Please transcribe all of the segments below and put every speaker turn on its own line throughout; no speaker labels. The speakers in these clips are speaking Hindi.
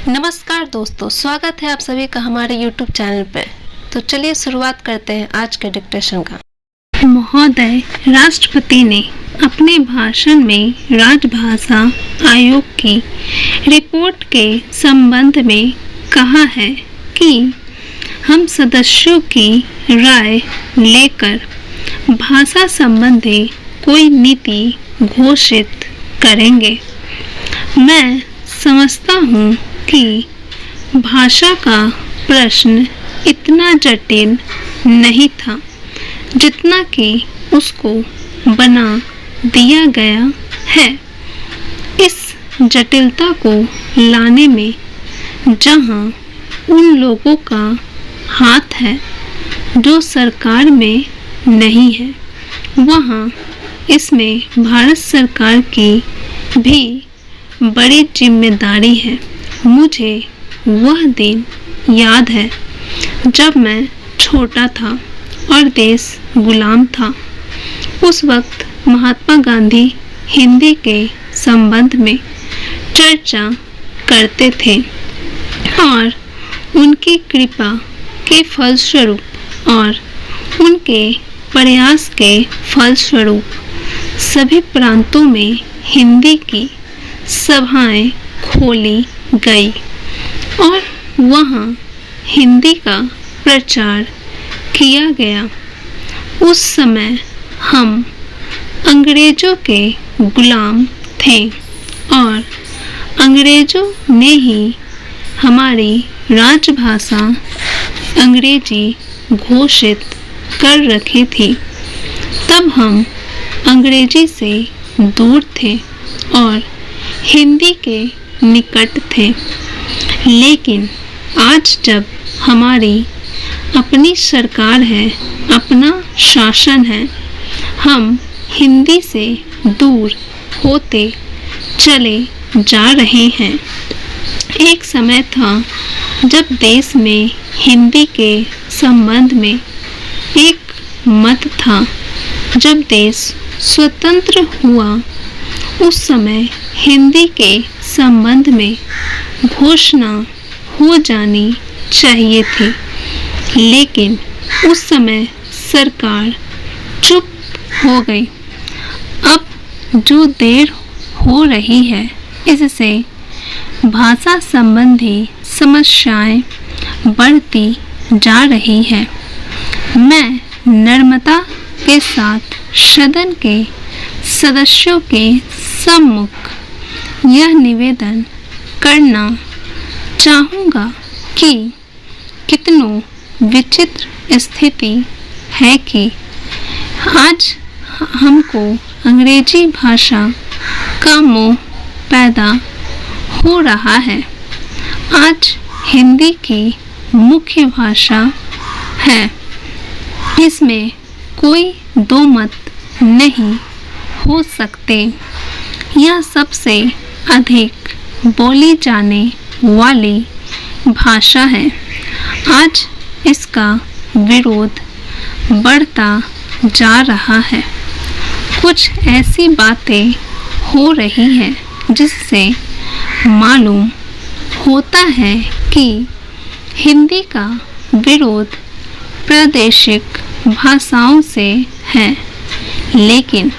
नमस्कार दोस्तों, स्वागत है आप सभी का हमारे YouTube चैनल पर। तो चलिए शुरुआत करते हैं आज के डिक्टेशन का।
महोदय, राष्ट्रपति ने अपने भाषण में राजभाषा आयोग की रिपोर्ट के संबंध में कहा है कि हम सदस्यों की राय लेकर भाषा संबंधी कोई नीति घोषित करेंगे। मैं समझता हूँ कि भाषा का प्रश्न इतना जटिल नहीं था जितना कि उसको बना दिया गया है। इस जटिलता को लाने में जहाँ उन लोगों का हाथ है जो सरकार में नहीं है, वहाँ इसमें भारत सरकार की भी बड़ी जिम्मेदारी है। मुझे वह दिन याद है जब मैं छोटा था और देश गुलाम था। उस वक्त महात्मा गांधी हिंदी के संबंध में चर्चा करते थे और उनकी कृपा के फलस्वरूप और उनके प्रयास के फलस्वरूप सभी प्रांतों में हिंदी की सभाएं खोली गई और वहाँ हिंदी का प्रचार किया गया। उस समय हम अंग्रेजों के गुलाम थे और अंग्रेजों ने ही हमारी राजभाषा अंग्रेजी घोषित कर रखी थी। तब हम अंग्रेजी से दूर थे और हिंदी के निकट थे। लेकिन आज जब हमारी अपनी सरकार है, अपना शासन है, हम हिंदी से दूर होते चले जा रहे हैं। एक समय था जब देश में हिंदी के संबंध में एक मत था। जब देश स्वतंत्र हुआ उस समय हिंदी के संबंध में घोषणा हो जानी चाहिए थी, लेकिन उस समय सरकार चुप हो गई। अब जो देर हो रही है, इससे भाषा संबंधी समस्याएं बढ़ती जा रही है। मैं नम्रता के साथ सदन के सदस्यों के सम्मुख यह निवेदन करना चाहूँगा कि कितनों विचित्र स्थिति है कि आज हमको अंग्रेजी भाषा का मोह पैदा हो रहा है। आज हिंदी की मुख्य भाषा है, इसमें कोई दो मत नहीं हो सकते। यह सबसे अधिक बोली जाने वाली भाषा है। आज इसका विरोध बढ़ता जा रहा है। कुछ ऐसी बातें हो रही हैं जिससे मालूम होता है कि हिंदी का विरोध प्रादेशिक भाषाओं से है, लेकिन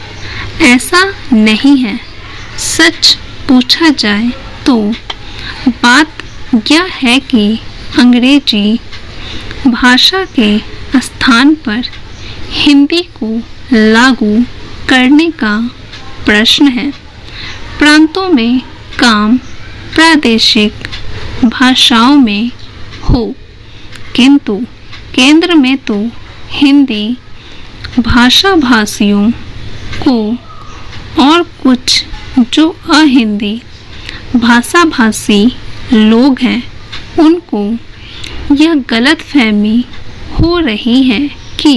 ऐसा नहीं है। सच पूछा जाए तो बात यह है कि अंग्रेजी भाषा के स्थान पर हिंदी को लागू करने का प्रश्न है। प्रांतों में काम प्रादेशिक भाषाओं में हो, किंतु केंद्र में तो हिंदी भाषा भाषियों को और कुछ जो अहिंदी भाषा भाषी लोग हैं उनको यह गलतफहमी हो रही है कि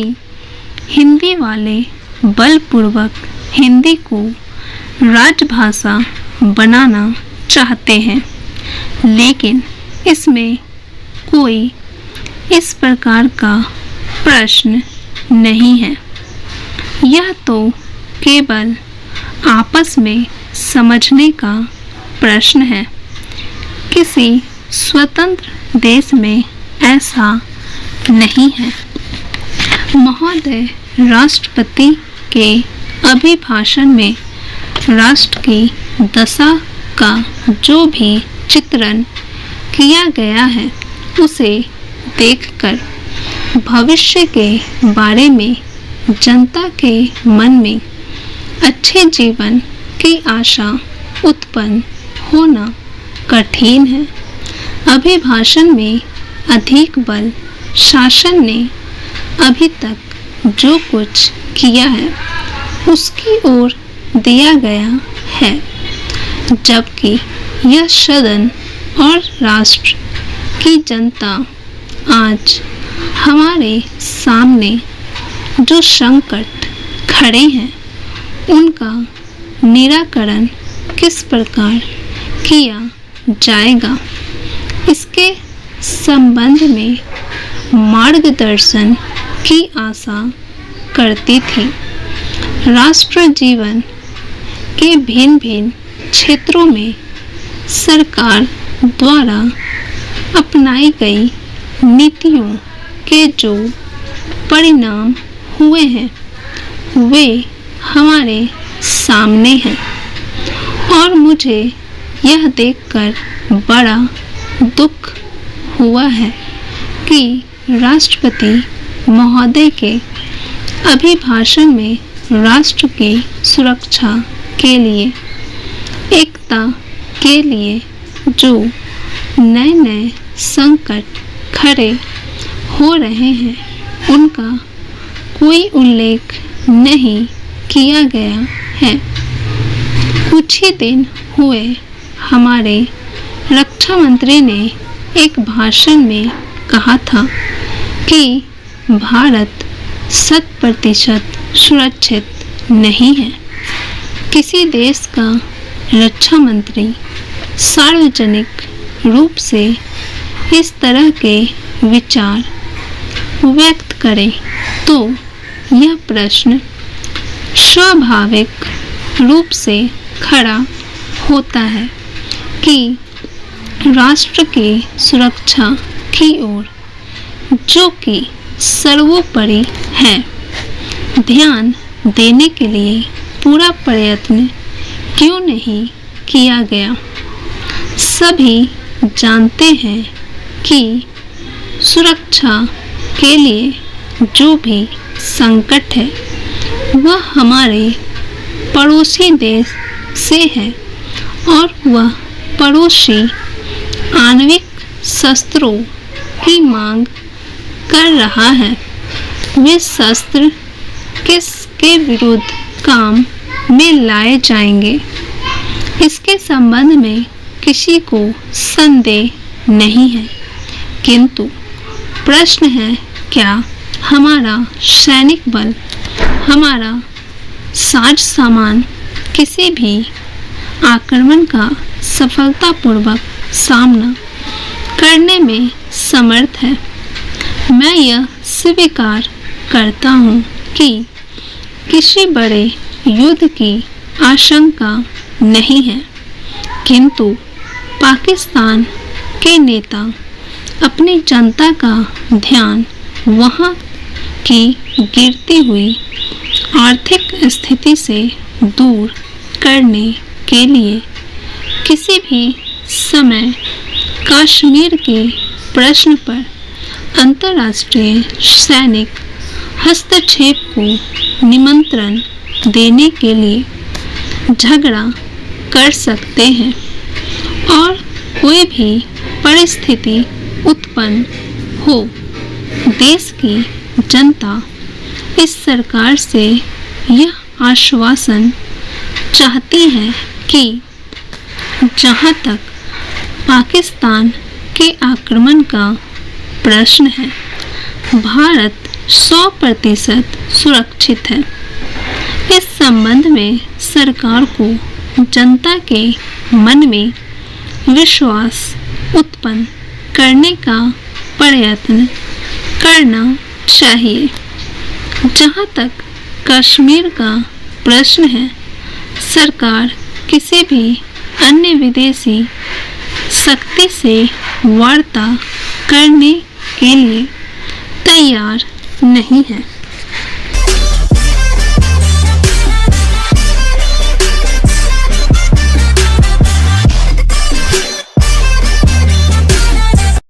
हिंदी वाले बलपूर्वक हिंदी को राजभाषा बनाना चाहते हैं, लेकिन इसमें कोई इस प्रकार का प्रश्न नहीं है। यह तो केवल आपस में समझने का प्रश्न है। किसी स्वतंत्र देश में ऐसा नहीं है। महोदय, राष्ट्रपति के अभिभाषण में राष्ट्र की दशा का जो भी चित्रण किया गया है उसे देखकर भविष्य के बारे में जनता के मन में अच्छे जीवन की आशा उत्पन्न होना कठिन है। अभिभाषण में अधिक बल शासन ने अभी तक जो कुछ किया है उसकी ओर दिया गया है, जबकि यह सदन और राष्ट्र की जनता आज हमारे सामने जो संकट खड़े हैं उनका निराकरण किस प्रकार किया जाएगा, इसके संबंध में मार्गदर्शन की आशा करती थी। राष्ट्र जीवन के भिन्न भिन्न क्षेत्रों में सरकार द्वारा अपनाई गई नीतियों के जो परिणाम हुए हैं वे हमारे सामने हैं और मुझे यह देखकर बड़ा दुख हुआ है कि राष्ट्रपति महोदय के अभिभाषण में राष्ट्र की सुरक्षा के लिए, एकता के लिए जो नए नए संकट खड़े हो रहे हैं उनका कोई उल्लेख नहीं किया गया है। कुछ ही दिन हुए हमारे रक्षा मंत्री ने एक भाषण में कहा था कि भारत 100% सुरक्षित नहीं है। किसी देश का रक्षा मंत्री सार्वजनिक रूप से इस तरह के विचार व्यक्त करे तो यह प्रश्न स्वाभाविक रूप से खड़ा होता है कि राष्ट्र की सुरक्षा की ओर, जो कि सर्वोपरि है, ध्यान देने के लिए पूरा प्रयत्न क्यों नहीं किया गया। सभी जानते हैं कि सुरक्षा के लिए जो भी संकट है वह हमारे पड़ोसी देश से है और वह पड़ोसी आणविक शस्त्रों की मांग कर रहा है। वे शस्त्र किसके विरुद्ध काम में लाए जाएंगे, इसके संबंध में किसी को संदेह नहीं है, किंतु प्रश्न है क्या हमारा सैनिक बल, हमारा साज सामान किसी भी आक्रमण का सफलतापूर्वक सामना करने में समर्थ है। मैं यह स्वीकार करता हूँ कि किसी बड़े युद्ध की आशंका नहीं है, किंतु पाकिस्तान के नेता अपनी जनता का ध्यान वहाँ की गिरती हुई आर्थिक स्थिति से दूर करने के लिए किसी भी समय कश्मीर के प्रश्न पर अंतर्राष्ट्रीय सैनिक हस्तक्षेप को निमंत्रण देने के लिए झगड़ा कर सकते हैं और कोई भी परिस्थिति उत्पन्न हो, देश की जनता इस सरकार से यह आश्वासन चाहती है कि जहां तक पाकिस्तान के आक्रमण का प्रश्न है, भारत 100% सुरक्षित है। इस संबंध में सरकार को जनता के मन में विश्वास उत्पन्न करने का प्रयत्न करना चाहिए। जहां तक कश्मीर का प्रश्न है, सरकार किसी भी अन्य विदेशी शक्ति से वार्ता करने के लिए तैयार नहीं है।